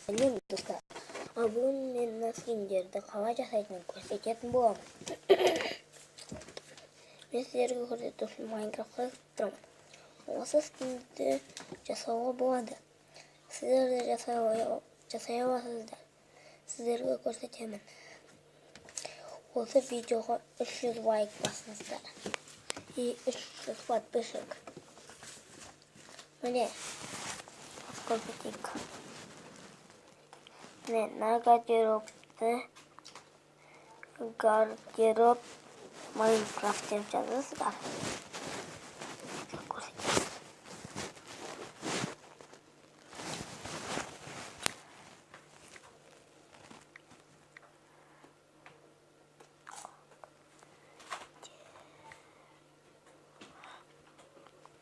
Сәлем достар. Бүгін мен мына скиндерді қалай жасайтынын көрсететін боламын. Мен сіздерге көрсету үшін Майнкрафтқа тұрмын. Осы скинді жасауға болады. Сіздер де жасай аласыздар. Сіздерге көрсетемін. Осы видеоға 300 лайк басыңыздар. И 300 подписчик. Міне, көрсетейік. На гардероб Майнкрафт деп жазасыздар.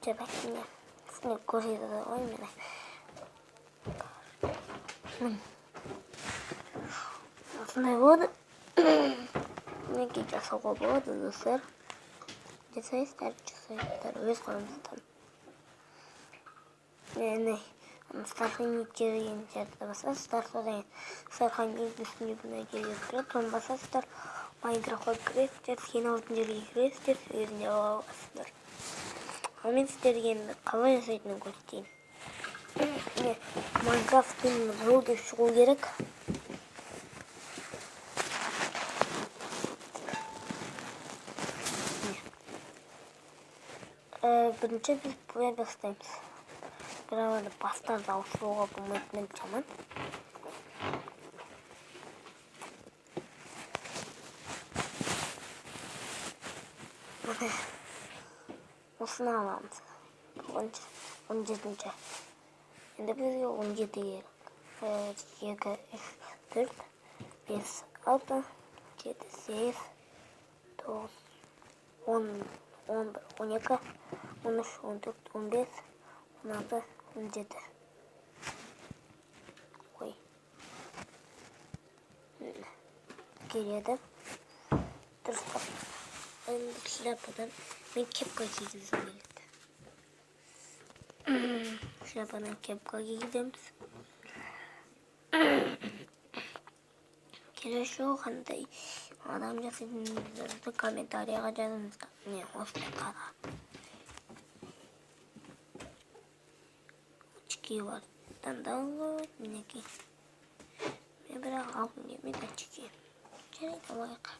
Cebekine seni koruyordu oyunu. Ne oldu? Ne gideceğiz o kadar dostlar? Cesayizler öz konumuzdan. Ne? Start'ın içeri yeneceğiz basar. Start olayın. Sarkan yüzdüsünü buna geliyor. Ton basar start. Minecraft'a gireceğiz. Yeni altın yere gireceğiz. Yüzünü alasınlar. Мен сіздерге енді қалай жасайтынын көрсетейін. Майнкрафттың жол деп шығу керек. Бірінші біз бұлай бастаймыз. Бірақ бастан ауысуға болмайтынын жаман. Осыны аламыз. 17-ci. Енді бізге 17 керек. 2, 3, 4, 5, 6, 7, 8, 9, 10, 11, 12, 13, 14, 15, 16, 17. Ой. Келеді. Дұрыстап. Енді шляпадан мен кепка кигізім келеді. Шляпадан кепка кигіземіз. Келесі қандай адам жасайтыныңызды комментарияға жазыңыздар. Міне осылай қара. Очки бар. Таңдауға мінекей. Мен бірақ алғым келмейді очки. Жарайды алайық.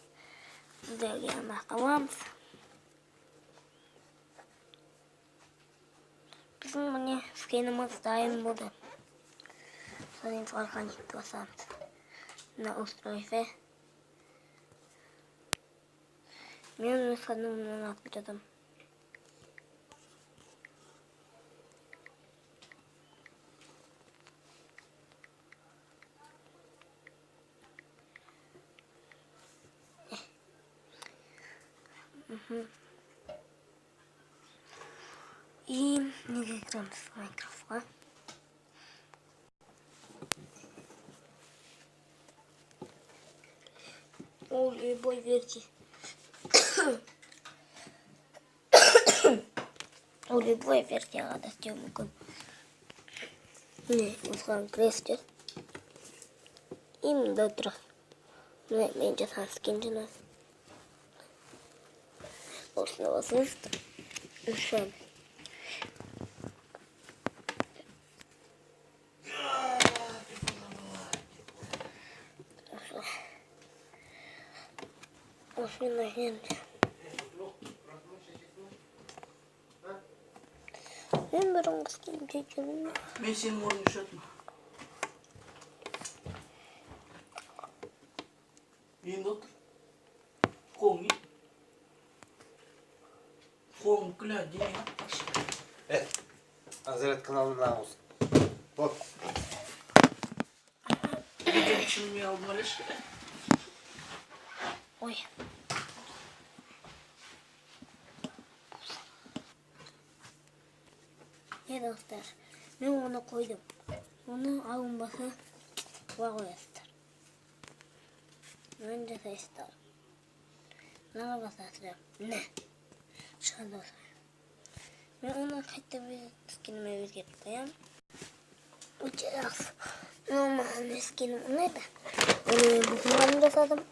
Сіздерге анықталамыз. Біздің міне скиніміз дайын болды. Содан қалған жетті басамыз. На устройстве. Мен өз қанымнан атып жатам. И неге кіреміз Майнкрафтқа. О, любой версии. О, любой версияға да істеу мүмкін. Міне, осыған кіресіздер. И мында тұрады. Міне, мен жасаған скин жаңа. Осыны басыңыз. Үшем. Осыны нажмемте. Мен бұрынғы скинімде жүрмін. Мен сенің орныңда жатырмын. Енді отыр. Қолың ет. Қолың күлә дейін. Азарет каналына ауыз. Вот. Видео үшін мен алдым әлешкі. Ой. Достар, мен оны қойдым. Оны алынбаса қоя қоясыздар. Мен жасайсыздар. Мына басасыздар. Міне. Шығады осылай. Мен оны қайтып скиніме өзгертіп қоямын. Өте жақсы. Мен Onun eskini neydi? Bugün ben de sadım.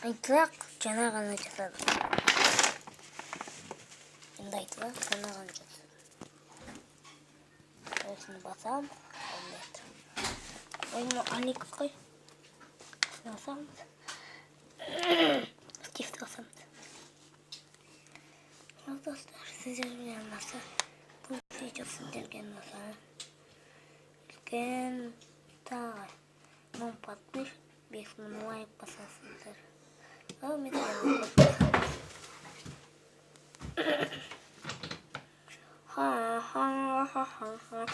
Aytılak cana gana jasadım. Şimdi aytılak cana gana jasadım. Şöyle basam. 10 metre. Oyunu anlık koy. Basam. Çift basam. Dostlar sizce bilmeyen nasıl? Bunu çok sinirken nasıl? Ülken tağay. Mom patmış. Bir sınırma ayıp basasındır. Ama bir de ha ha ha ha ha.